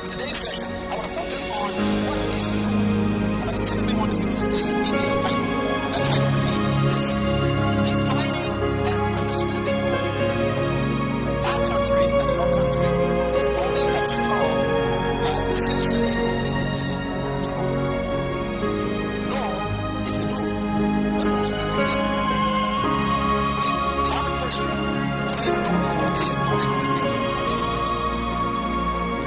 In today's session, I want to focus on what is law. And I specifically want to use a detailed title. And that title would be this: Defining and Understanding Law. Our country and your country is only as strong as the citizens' obedience to law. Law is the glue that holds a country together. The average person who believes no law is only going to be these things.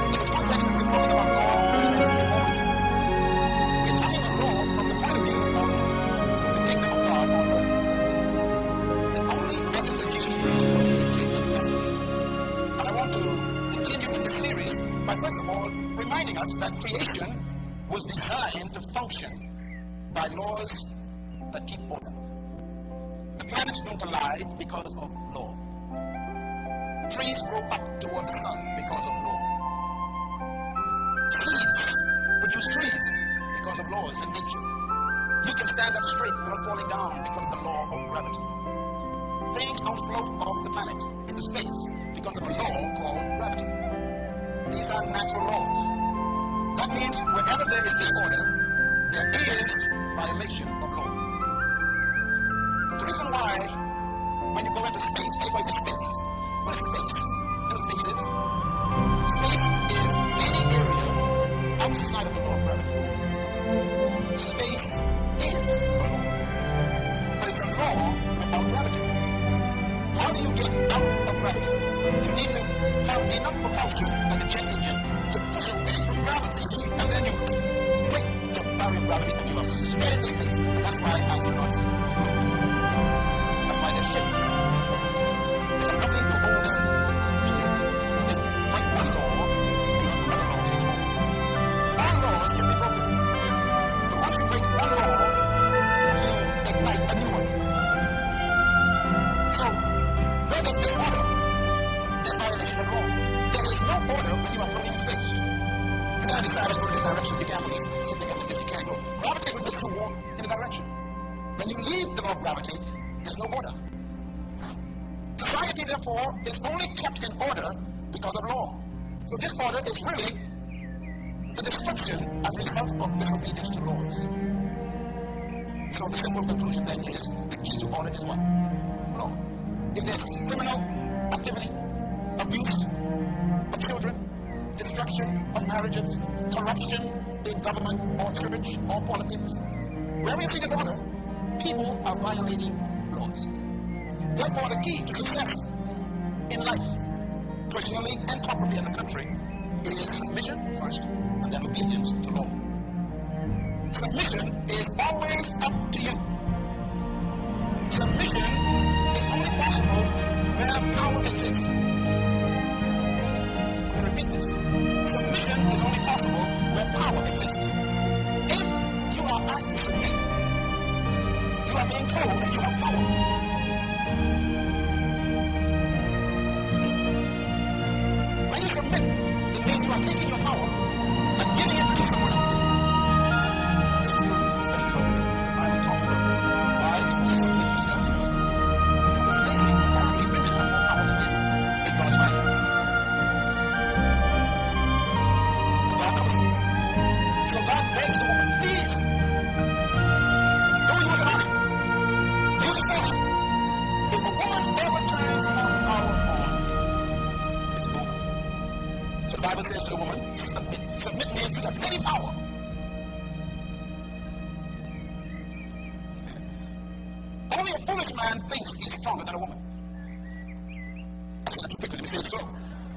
In the context that we're talking about law in the next few moments, we're talking about law from the point of view of the kingdom of God on earth. The only message that Jesus preached was a kingdom message. And I want to continue in this series by first of all reminding us that creation was designed to function by laws that keep order. The planets don't collide because of law. Trees grow up toward the sun because of law. Seeds produce trees because of laws in nature. You can stand up straight without falling down because of the law of gravity. Things don't float off the planet into space because of a law called gravity. These are natural laws. That means wherever there is disorder, there is violation of law. The reason why when you go into space, everybody says space. What is space? You know what space is? Space is any area outside of the law of gravity. Space is a law. But it's a law without gravity. How do you get out of gravity? You need to have enough propulsion like a jet engine to push away from gravity, and then you break the barrier of gravity and you are sped into space. And that's why astronauts float. That's why their ship floats. They have nothing to hold them together. They break one law, and another law takes over. All laws can be broken. But once you break one law, you ignite a new one. So, where there's disorder, there's violation of law. There is no order when you are floating in space. You can't decide to go in this direction. You can't really sit together like this. You can't go. Gravity will make you walk in a direction. When you leave the law of gravity, there's no order. Society, therefore, is only kept in order because of law. So disorder is really the destruction as a result of disobedience to laws. So the simple conclusion then is the key to order is what? Law. If there's criminal activity, abuse of children, destruction of marriages, corruption in government or church or politics, wherever you see disorder, people are violating laws. Therefore, the key to success in life, personally and corporately as a country, is submission first, and then obedience to law. Submission is always up to you. Submission is only possible where power exists. I'm going to repeat this. Submission is only possible where power exists. If you are asked to submit, you are being told that you have power. When you submit, it means you are taking your power and giving it to someone else. And this is true, especially when the Bible talks about wives, submit yourself to your husband. It's amazing. Apparently, women have more power than men in God's mind. God knows. So God begs the woman, please, don't use it on him. Use it for him. If a woman ever turns her power on, it's over. So the Bible says to the woman, submit. Submit means you got plenty of power. Only a foolish man thinks he's stronger than a woman. I said that too quickly. Let me say it slow.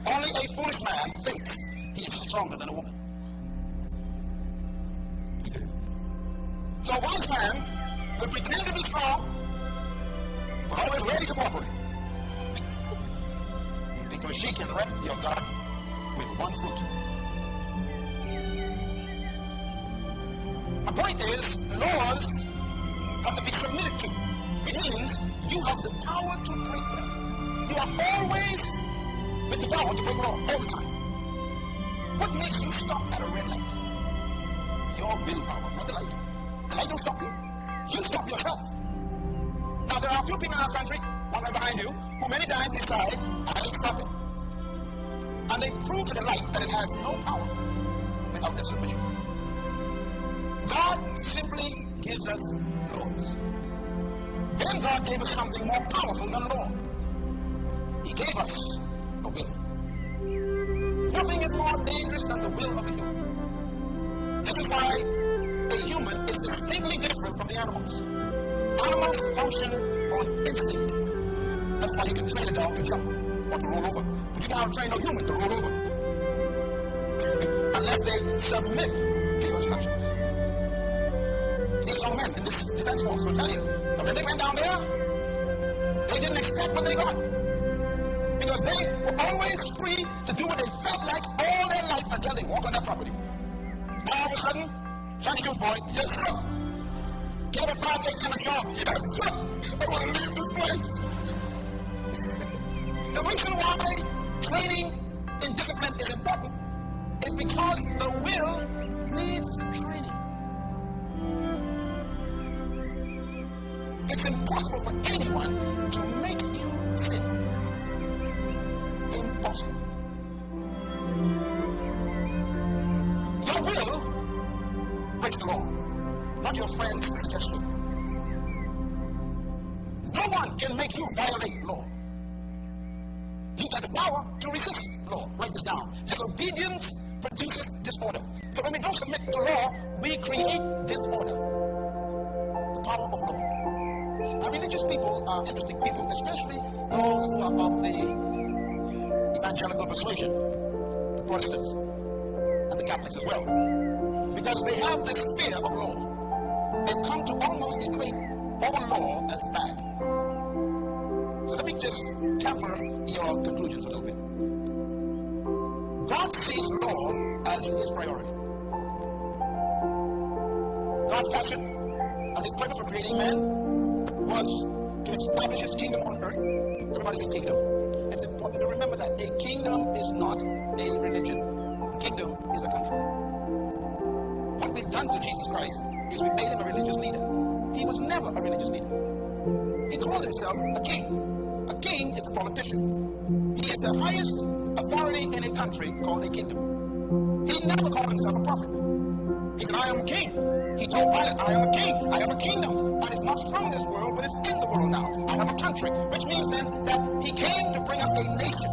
Only a foolish man thinks he is stronger than a woman. So a wise man will pretend to be strong, but always ready to cooperate. Because she can wreck your garden with one fruit. My point is, laws have to be submitted to. It means you have the power to break them. You are always with the power to break law all the time. What makes you stop at a red light? Your willpower, not the light. The light don't stop you. You stop yourself. Now there are a few people in our country, one right behind you, who many times decide, I ain't stopping. And they prove to the light that it has no power. without their submission. God simply gives us laws. Then God gave us something more powerful than law. He gave us a will. Nothing is more dangerous than the will of a human. This is why a human is distinctly different from the animals. Animals function on instinct. That's why you can train a dog to jump or to roll over. But you can't train a human to roll over unless they submit to your instructions. These young men in this defense force will tell you that when they went down there, they didn't expect what they got. Because they were always free to do what they felt like all their life until they walk on that property. Now all of a sudden, Johnny Shoes boy, yes sir. Get a 5 kind of job, yes sir. I want to leave this place. The reason why training in discipline is important is because the will needs training. It's impossible for anyone to make you sin. Impossible. Your will breaks the law, not your friend's suggestion. No one can make you violate law. You got the power to resist law. Write this down. Disobedience produces disorder. So when we don't submit to law, we create disorder. The power of law. Now, religious people are interesting people, especially those who are of the evangelical persuasion, the Protestants, and the Catholics as well. Because they have this fear of law. They've come to almost equate all law as bad. So let me just temper your conclusions a little bit. God sees law as his priority. God's passion and his purpose for creating man was to establish his kingdom on earth. Everybody say kingdom. It's important to remember that a kingdom is not a religion. A kingdom is a country. What we've done to Jesus Christ is we made him a religious leader. He was never a religious leader. He called himself a king. A king is a politician. He is the highest authority in a country called a kingdom. He never called himself a prophet. He said, I am a king. He told Pilate, I am a king. I have a kingdom. And it's not from this world, but it's in the world now. I have a country. Which means then that he came to bring us a nation.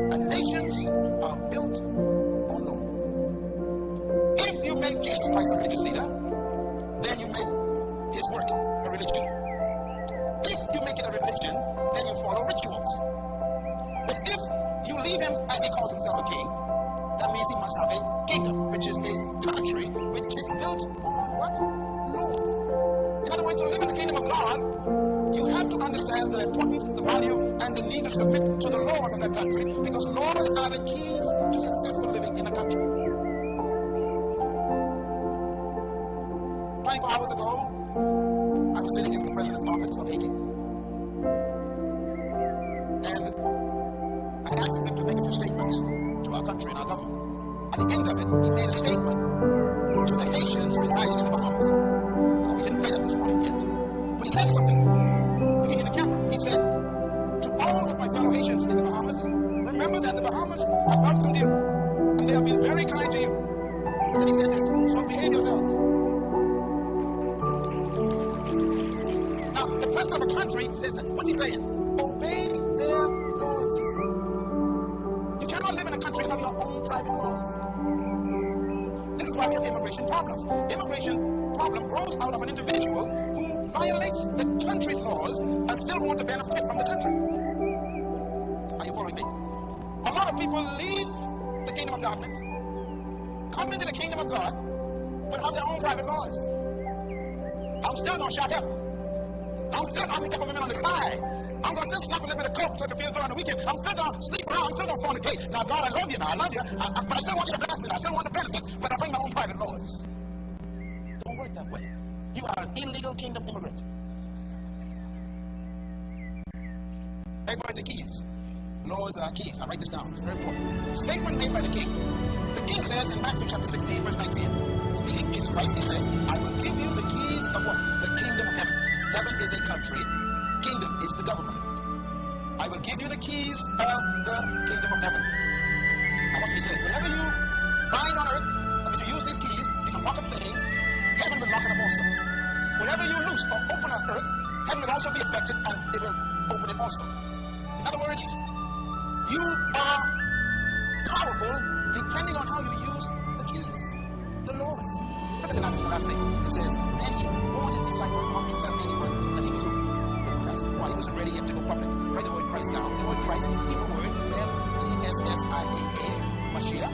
And nations are built on law. If you make Jesus Christ a religious leader, then you make his work a religion. If you make it a religion, then you follow rituals. But if you leave him as he calls himself a king, that means he must have a kingdom, which is a country which is built on what? Law. In other words, to live in the kingdom of God, you have to understand the importance, the value, and the need to submit to the laws of that country, because laws are the keys to successful living in a country. 24 hours ago, I was sitting in the president's office of Haiti. And I asked him to make a few statements to our country and our government. At the end of it, he made a statement to the Haitians residing in the Bahamas. We didn't play that this morning yet. But he said something. Looking in the camera, he said, to all of my fellow Haitians in the Bahamas, remember that the Bahamas have welcomed you. And they have been very kind to you. And then he said this, so behave yourselves. Now, the president of a country says that. What's he saying? Obey their laws. You cannot live in a country and have your own private laws. This is why we have immigration problems. Immigration problem grows out of an individual who violates the country's laws and still want to benefit from the country. Are you following me? A lot of people leave the kingdom of darkness, come into the kingdom of God, but have their own private laws. I'm still going to shack up. I'm still going to meet up with women on the side. I'm going to still snuff a little bit of coke so I can feel good on the weekend. I'm still going to sleep around. I'm still going to fornicate. Now, God, I love you. Now, I love you. But I still want you to bless me. I still want the benefits. But I bring my own private laws. Don't work that way. You are an illegal kingdom immigrant. Everybody say keys. Laws are keys. I write this down. It's very important. Statement made by the king. The king says in Matthew chapter 16, verse 19, speaking Jesus Christ, he says, I will give you the keys of what? The kingdom of heaven. Heaven is a country. Kingdom is the government. I will give you the keys of the kingdom of heaven. Now watch what he says. Whatever you bind on earth, that means you also. Whatever you loose or open on earth, heaven will also be affected and it will open it also. In other words, you are powerful depending on how you use the keys, the laws. Look at the last statement. It says, then he warned his disciples not to tell anyone that he was who? The Christ. Why? He wasn't ready yet to go public. Write the word Christ down. The word Christ, Hebrew word, M-E-S-S-I-A-A, Mashiach,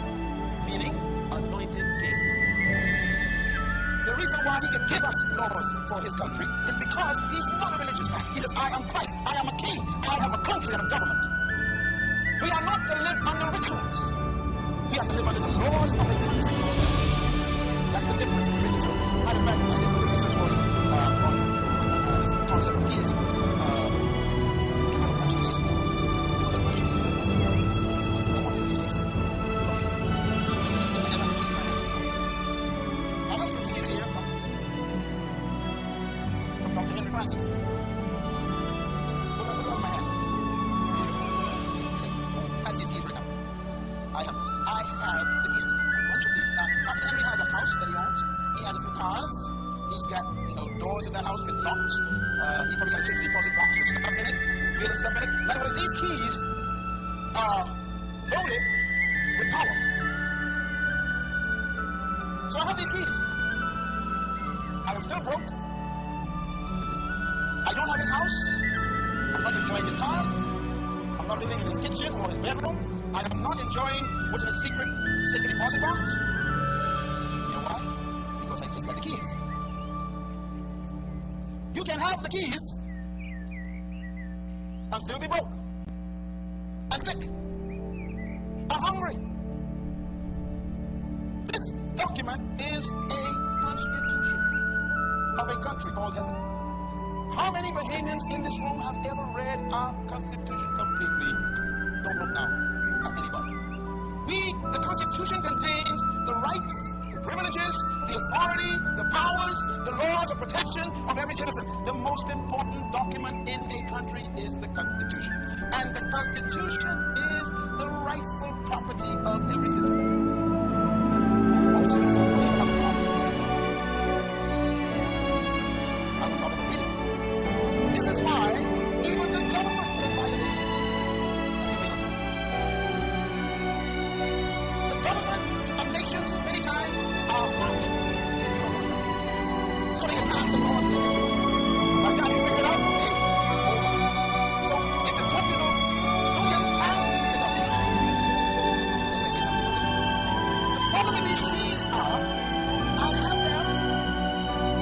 meaning anointed king. The reason why he could give us laws for his country is because he's not a religious man. He says, I am Christ. I am a king. I have a country and a government. We are not to live under rituals. We are to live under the laws of a country. That's the difference between the two. Matter of fact, I did some research for you on this concept of keys. Can I have a bunch of keys, please? You want a bunch of keys? I want you to say something. Okay. This is just the keys in my hands. I have some keys here from Dr. Henry Francis. What do I have in my hand? Who has these keys right now? I have the keys. A bunch of keys. Now, Pastor Henry has a house that he owns. He has a few cars. He's got, doors in that house with locks. He probably got a safety deposit box with stuff in it, real stuff in it. In other words, these keys are loaded with power. So I have these keys. I am still broke. I don't have his house. I'm not enjoying his cars. I'm not living in his kitchen or his bedroom. I am not enjoying what's in a secret safety deposit box. You know why? Because I just got the keys. You can have the keys and still be broke and sick and hungry. This document is a constitution of a country called heaven. How many Bahamians in this room have ever read our constitution completely? Don't look now at anybody. The constitution contains the rights, the privileges, the authority, the powers, the laws of protection of every citizen. The most important document in a country is the Constitution. And the Constitution is the rightful property of every citizen. Most citizens don't even have a copy of it. I would call it a reading. This is why even the government can violate it. The governments of nations many times are not. So they can pass the laws in the nation. By the time you figure it out, it's over. So it's important to know, don't just have the document. Let me say something on this. The problem with these keys are, I have them,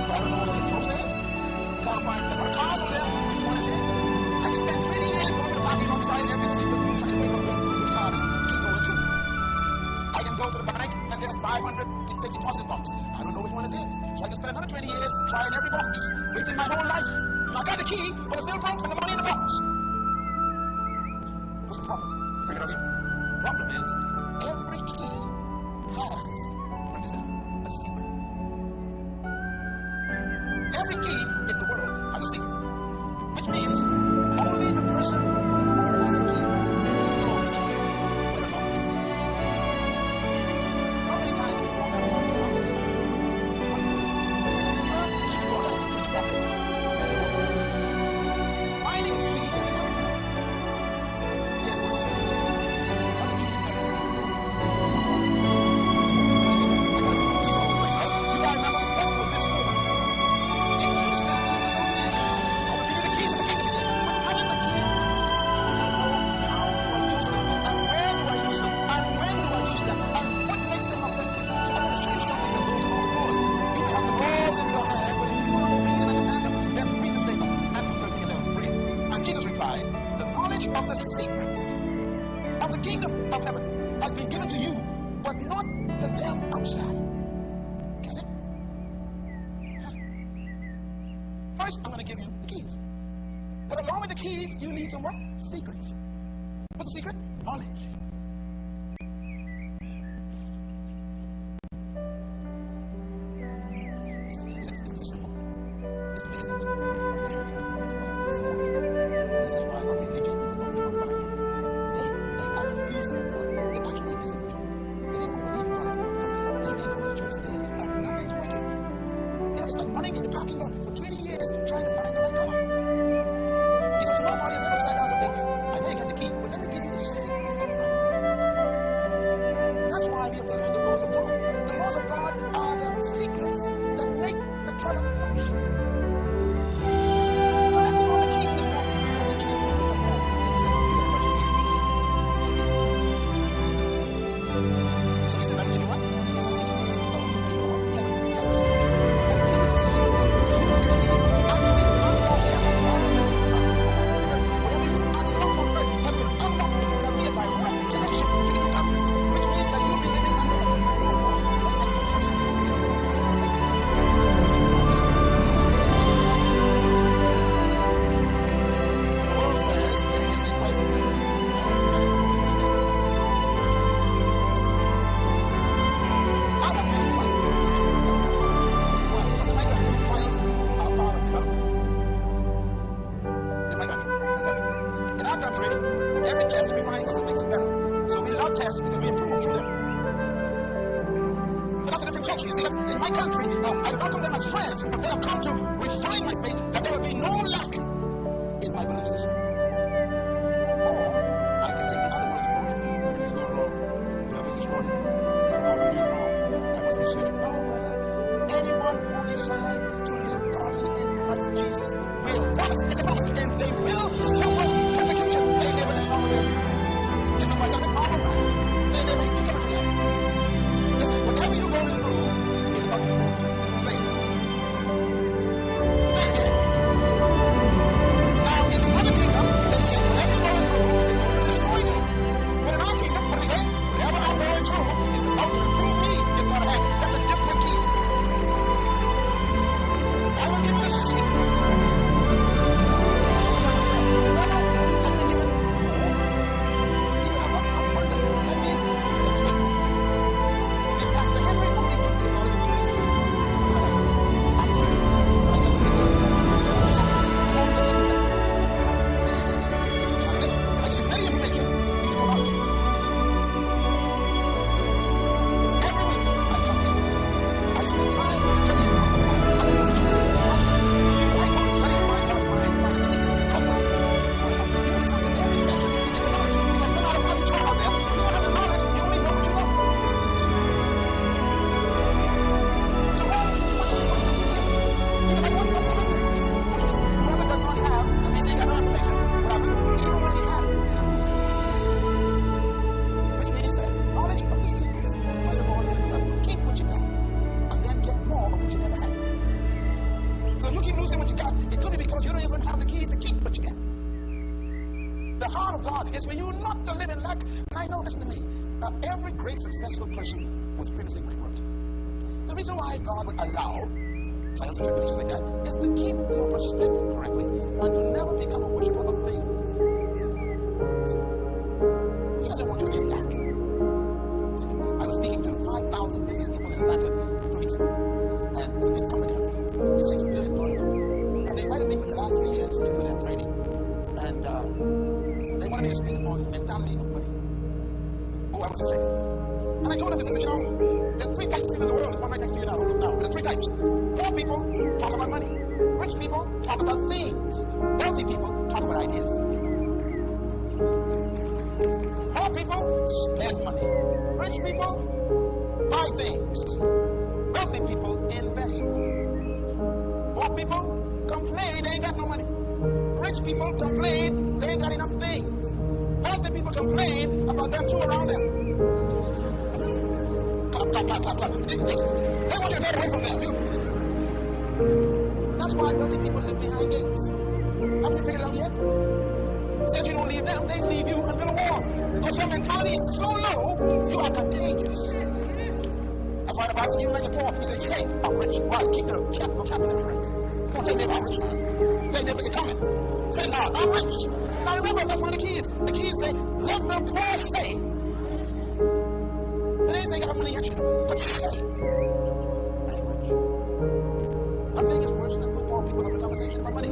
but I don't know what it's supposed to is. Trying to find the cars on them, which one is his. I can spend 20 years going to the parking lot, trying every single, trying to figure out which car is keep going to. I can go to the bank and there's 500 in safety deposit box. I don't know which one is his. So I can spend another 20 years trying every box, wasting my whole life. I got the key, but I'm still broke with the money in the box. What's the problem? Figure it out here. The problem is, every key has, understand, a secret. Every key in the world has a secret, which means only the person who owns the key knows where the lock is. How many times have you walked down the street and found the key? What do you do? You can walk down the street to pocket. Finding a key is a country. Here's what's the other key. What is the one? What is the one? I got some keys all the way out. You gotta remember, what was this for? It's useless even though I will give you the keys of the kingdom. He says, but having the keys, I gotta know how do I use them, and where do I use them, and when do I use them, and what makes them effective. So I want to show you something that goes along with laws. You may have the laws in your hand, but if you do not read and understand them, then read the statement. Matthew 13:11. Read. And Jesus replied, the knowledge of the secrets of the kingdom of heaven has been given to you, but not to them outside. Get it? First, I'm going to give you the keys. But along with the keys, you need some what? Secrets. What's the secret? Knowledge. It's simple. It's simple. This is why a lot of religious people don't know the Bible. They are confused about God. They're actually disillusioned. They don't want to believe in God anymore because they've been going to church for years and nothing's working. It's like running why we have to learn the laws of God. The laws of God are the secrets that make the product function. Collecting all the keys in this room doesn't change anything at all, except you get a bunch of it. So he says, I will give you what? The secrets of the kingdom of heaven. Heaven is heaven. I will give you the secrets. So use the keys to actually unlock heaven on earth. Whatever you unlock on earth, heaven will unlock it. There will be a direct connection between the two doctrines, which means that you'll be living under a different law. That extra person will be able to know everything. The world says there is a crisis. Because we improve through them. But that's a different culture. You see, in my country, I welcome them as friends, but they have come to refine my faith that there will be no lack in my belief system. Or I can take the other one's approach. Everything's going wrong. The devil's destroying me. I'm going to be wrong. I must be saved. No, brother. Anyone who decides to live godly in Christ Jesus will promise. It's a promise. And they will suffer persecution. They never is normal. It's a right time. It's normal, man. Listen, whatever you're going through is not going to move you. Say it. Say it again. Now, in the other kingdom, they say whatever you're going through is going to destroy you. But in our kingdom, what do we say? Whatever I'm going through is about to improve me. It's going to have that's a different key. I will give you the secrets of this. Whoever has been given more, you will have abundance. That means it's a Pastor Henry only gives me the knowledge of 2 days. I just do it. But I never give it. So, told them to do it. I give you plenty of information. You can go out with it. Every week, I come in. I spend time studying the Bible. I use training. I go and study and find God's mind, find a secret. I work for it. I come to you, come to every session to get the knowledge. Because no matter how you talk out there, if you don't have the knowledge, you only know what you know. Whoever does not have, that means they got no information. What happens? They don't really have it. Which means that knowledge of the secrets, first of all, will help you keep what you got and then get more of what you never had. So if you keep losing what you got, it could be because you don't even have the keys to keep what you got. The heart of God is for you not to live in lack. And I know, listen to me, every great successful person was previously bankrupt. The reason why God would allow trials and tribulations like that is to keep your perspective correctly and to never become a worshiper of things. So, he doesn't want you to be in lack. I was speaking to 5,000 business people in Atlanta 2 weeks ago, and it's a big company, $6 billion company, and they invited me for the last 3 years to do their training, and they wanted me to speak on mentality of money. Oh, I was a second. And I told them this, I said, you know, there are 3 types of people in the world. There's one right next to you now. Look now. There are 3 types. Poor people talk about money. Rich people talk about things. Wealthy people talk about ideas. Poor people spend money. Rich people buy things. Wealthy people invest money. Poor people complain they ain't got no money. Rich people complain they ain't got enough things. Wealthy people complain about them two around them. Clap. They want you to get away from them. That's why wealthy people live behind gates. Haven't you figured it out yet? Said you don't leave them, they leave you until a war. Because your mentality is so low, you are contagious. That's why the Bible says you like the poor. He says, say, I'm rich. Why? Keep the vocabulary right. Don't tell me I'm rich, man. They never get coming. Say, Lord, I'm rich. Now remember, that's one of the keys. The keys say, let the poor say. It ain't saying I have money yet, you know, but say, I'm rich. Nothing is worse than two poor people having a conversation about money.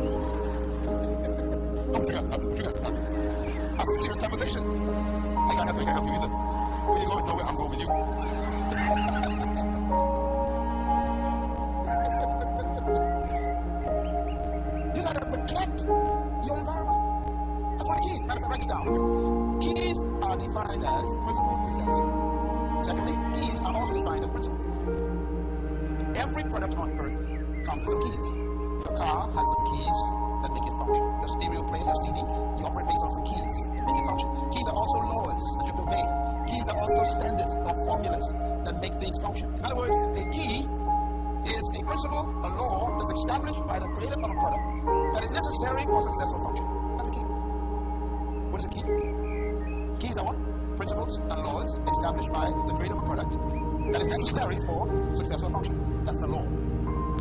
What you got? That's a serious conversation. I can't help you either. Where you going? Nowhere. I'm going with you. You got to protect your environment. That's one of the keys. Matter of fact, write it down. Keys are defined as, first of all, precepts. Secondly, product on earth comes with some keys. Your car has some keys that make it function. Your stereo player, your CD, you operate based on some keys to make it function. Keys are also laws that you have to obey. Keys are also standards or formulas that make things function. In other words, a key is a principle, a law that's established by the creator of a product that is necessary for successful function. That's a key. What is a key? Keys are what? Principles and laws established by the creator of a product that is necessary for successful function. That's the law.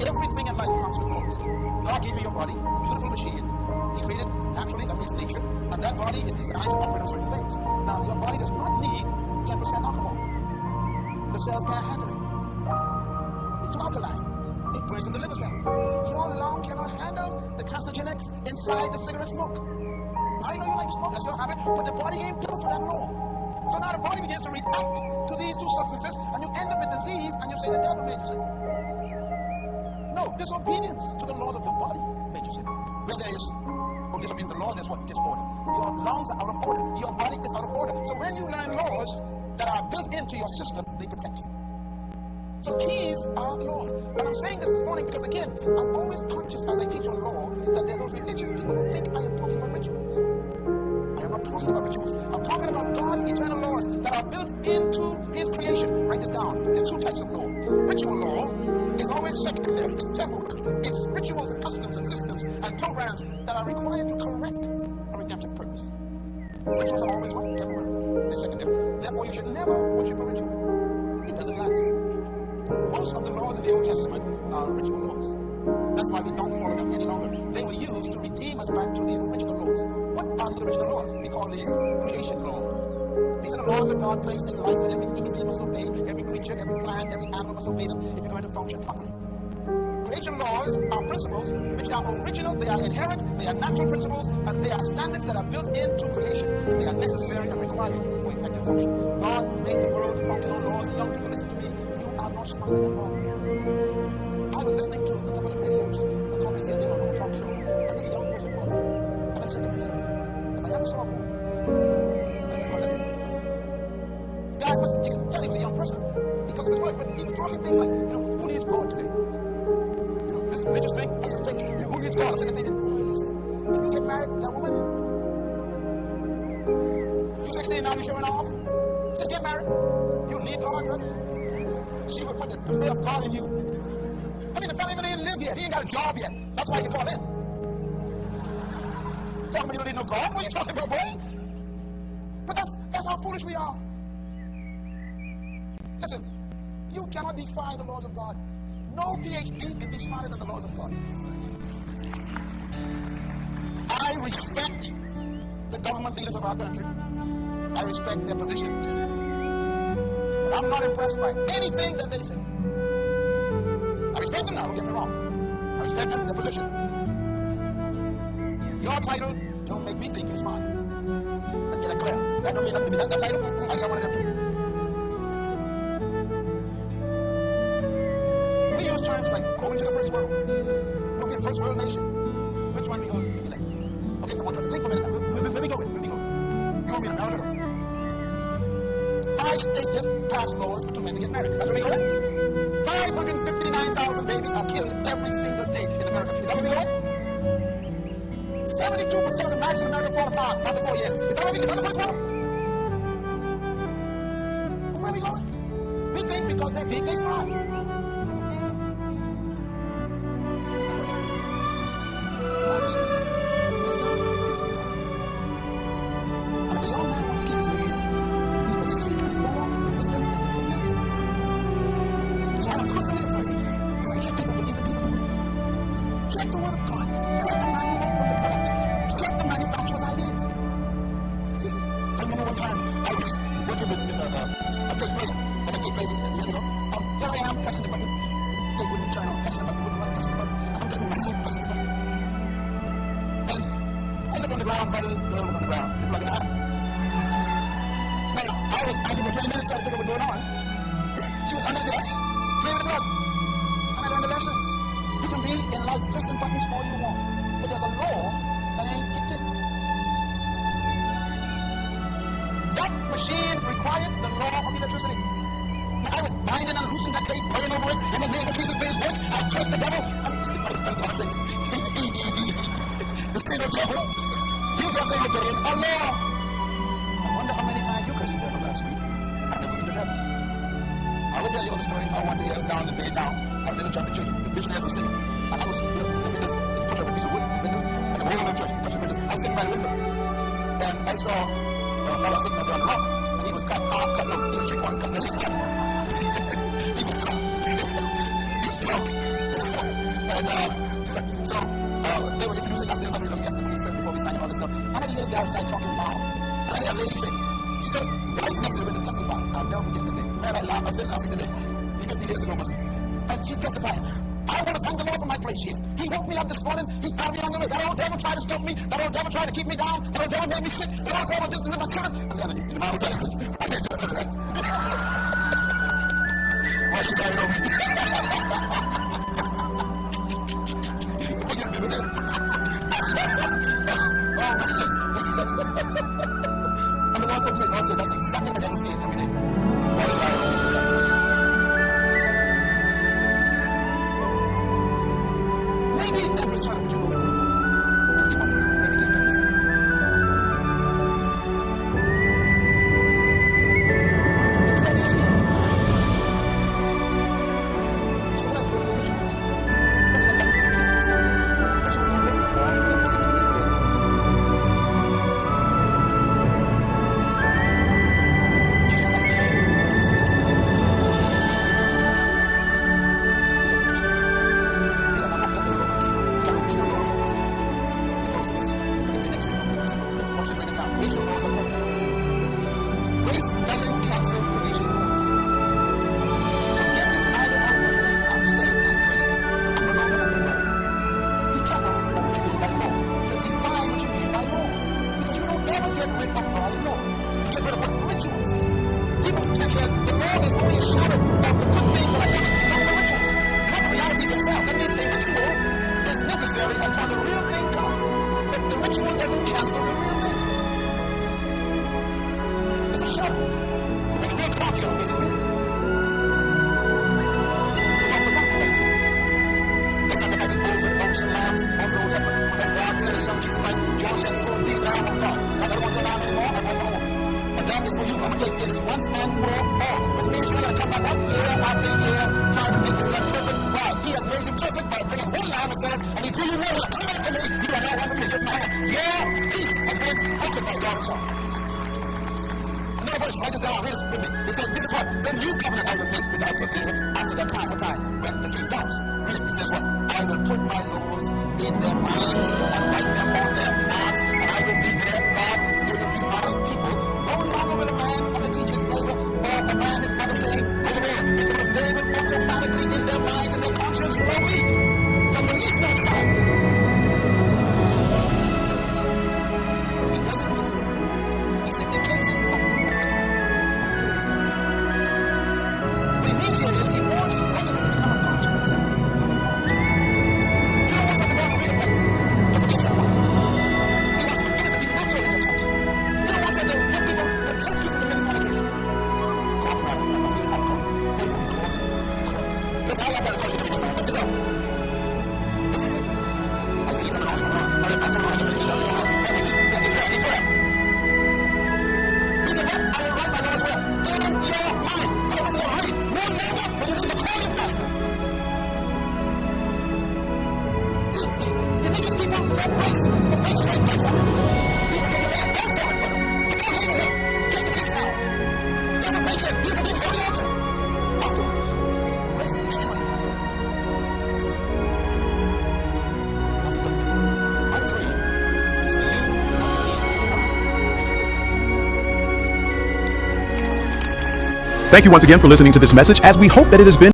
Everything in life comes with laws. God gave you your body, a beautiful machine. He created naturally, that means nature, and that body is designed to operate on certain things. Now, your body does not need 10% alcohol. The cells can't handle it. It's too alkaline. It burns up the liver cells. Your lung cannot handle the carcinogenics inside the cigarette smoke. I know you like to smoke, that's your habit, but the body ain't built for that law. So now the body begins to react to these two substances, and you end up with disease, and you say the devil made you sick. No, disobedience to the laws of your body made you sick. Where there is disobedience to the law, there's what? Disorder. Your lungs are out of order. Your body is out of order. So when you learn laws that are built into your system, they protect you. So keys are laws. And I'm saying this morning because, again, I'm always conscious as I teach on law that there are those religious people who think I am talking about rituals. I am not talking about rituals. I'm talking about God's eternal laws that are built into His creation. Write this down. There are two types of law. Ritual law is always secondary. It's temporary. It's rituals and customs and systems and programs that are required to correct a redemptive purpose. Rituals are always what? Temporary. They're secondary. Therefore, you should never worship a ritual. It doesn't last. Most of the laws in the Old Testament are ritual laws. That's why we don't follow them any longer. They were used to redeem us back to the original laws. What are the original laws? We call these creation laws. These are the laws that God placed in life that every human being must obey. Every creature, every plant, every animal must obey them if you're going to function properly. Creation laws are principles which are original, they are inherent, they are natural principles, and they are standards that are built into creation, and they are necessary and required for effective function. God made the world to function on laws. Young people, listen to me. You are not smarter than God. I was listening to a couple of radios. They called me and said they were on a talk show. And this young person called me. And I said to myself, if I ever saw a fool, I didn't know that day. This guy was, you can tell he was a young person because of his work, but he was talking things like, who needs God today? This religious thing, that's a fake. Who needs God? I said, if they didn't, he said, if you get married to that woman, you're 16 now, you're showing off. Just get married. You need God, brother. She would put the fear of God in you. I mean, the family even didn't live yet. He ain't got a job yet. That's why he called in. Tell me you don't need no God. What are you talking about, boy? But that's how foolish we are. Listen, you cannot defy the laws of God. No PhD can be smarter than the laws of God. I respect the government leaders of our country. I respect their positions. But I'm not impressed by anything that they say. I respect them now, don't get me wrong. I respect them in their position. Your title don't make me think you're smart. Let's get it clear. That don't mean nothing to me. That title, I got one of them too. We use terms like going to the first world. We'll be a first world nation. Which one we going to be like? Okay, I want you to think for a minute. Where we going? Where we going? You want me to America? 5 states just passed laws for 2 men to get married. That's where we going? 559,000 babies are killed every single day in America. Is that where we going? 72% of the marriages in America fall apart after 4 years. Is that where we going? Is that the first world? Where are we going? We think because they're big, they're smart. Says, wisdom is in God. And if a young man wants to keep his way pure, he will seek and follow the wisdom and the commands of God. So I'm constantly afraid because I hear people believing people the wisdom. Check the word of God. Check the manual from the product. Check the manufacturer's ideas. I remember one time I was working with a tape player. And a tape player years ago. Here I am pressing the button. They wouldn't turn on. Pressing the button wouldn't run. Pressing the button. And I'm getting mad pressing the button. On the ground, buddy, the girl was on the ground. You're plugging out. Now, I was acting for 20 minutes trying to figure out what's going on. She was under the desk, playing with the plug. And I learned a lesson. You can be in life pressing buttons all you want, but there's a law that ain't kicked in. That machine required the law of electricity. I was binding and loosing that gate, praying over it, in the name of Jesus, may his work. I cursed the devil. I'm passing. The spirit of devil, you just ain't obeying a law. I wonder how many times you cursed the devil last week. I never was the devil. I will tell you the story how one day I was down in Baytown, I was in a church, the missionaries were singing, and I was, in this, push up a piece of wood in the windows, and the whole of the church, push up windows. I was sitting by the window, and I saw a fellow sitting up on the rock, and he was cut, half cut, no, he was 3/4 cut, no, he was cut. He was cut. He was broke. And so, they were introducing us to some of those testimonies before we signed all this stuff. And I hear this guy outside talking loud. And I hear a lady say, she stood right next to the window testifying. I'll never forget the day. Man, I laughed. I was still laughing today. 50 years ago, and she testified, I want to thank the Lord for my place here. He woke me up this morning. He started me on the way. That old devil tried to stop me. That old devil tried to keep me down. That old devil made me sick. That old devil didn't live my children. And then the Bible says, I can't do none of that. Why should I know me? And the Lord spoke to me. The Lord said, that's exactly what the devil feels every day. Why should I know me? Maybe the devil is trying to put you over through. Just give on maybe just 10%. So when I go to the rituals, that's what happens to the rituals. That's what's going to work with God and it's in this person. Jesus Christ came with a big rituals. We are not up to the Lord. We are obeying the laws of God. It goes this. You put it in the next week on this next one. Watch it, write this down. Creation laws are permanent. Grace doesn't cancel creation laws. So get this out of your head. I'm saying that grace. I'm no longer under law. Be careful about what you mean by law. You define what you mean by law. Because you don't ever get rid of God's law. You get rid of what rituals is. Hebrews 10 says the law is only a shadow of the good things that are coming. It's not the rituals. Not the reality themselves. That means the ritual is necessary until the real thing comes. But the ritual doesn't cancel the real thing. It's a shadow. When the real comes, you're going to get the real. It talks about sacrifices. They sacrificed bulls and goats and lambs all through the Old Testament. When God sent his son Jesus Christ, John said, you will be the Lamb of God. Because I don't want your lamb anymore, I want no more. And that is for you. I'm going to take this once and for all. Which means you're going to come back one year after year trying to make yourself perfect. Why? He has made you perfect by bringing one lamb and says, and he drew you well. Come back to me. You don't have one to get mad. Your peace has been broken by God himself. Another verse, write this down, read this with me. It says, this is what? Then new covenant I will make with the house of Israel after that time. What time? When the king comes. Read it. It says what? I will put my laws in their minds and write them on their hearts, and I will be their God. They will be my people. No longer will a man have to teach his neighbor or a man his brother saying, hallelujah, because they will automatically in their minds and their conscience know me from the least outside. He doesn't give it away. He significates it of the work and put it in your hand. What he means here is he wants righteousness to become a conscience. You don't want something to go real quick to forgive someone. He wants forgiveness to be natural in your conscience. You don't want something to help people protect you from the many fornication. Call me right. I'm not feeling hot talking. Pray for me. Call me. Listen, I got to call you to me. That's yourself. I think you're coming on. I don't know. I don't know. He said, what? I will write my laws where? In your mind. I don't know. Read. No longer when you need to call your pastor. See, you need to keep on that grace. The grace is right there for you. You will get your back for it, brother. Don't leave it here. Get your peace now. That's what grace said. You forgive every altar. Afterwards, grace destroys this. My prayer is for you not to be anyone. Thank you once again for listening to this message, as we hope that it has been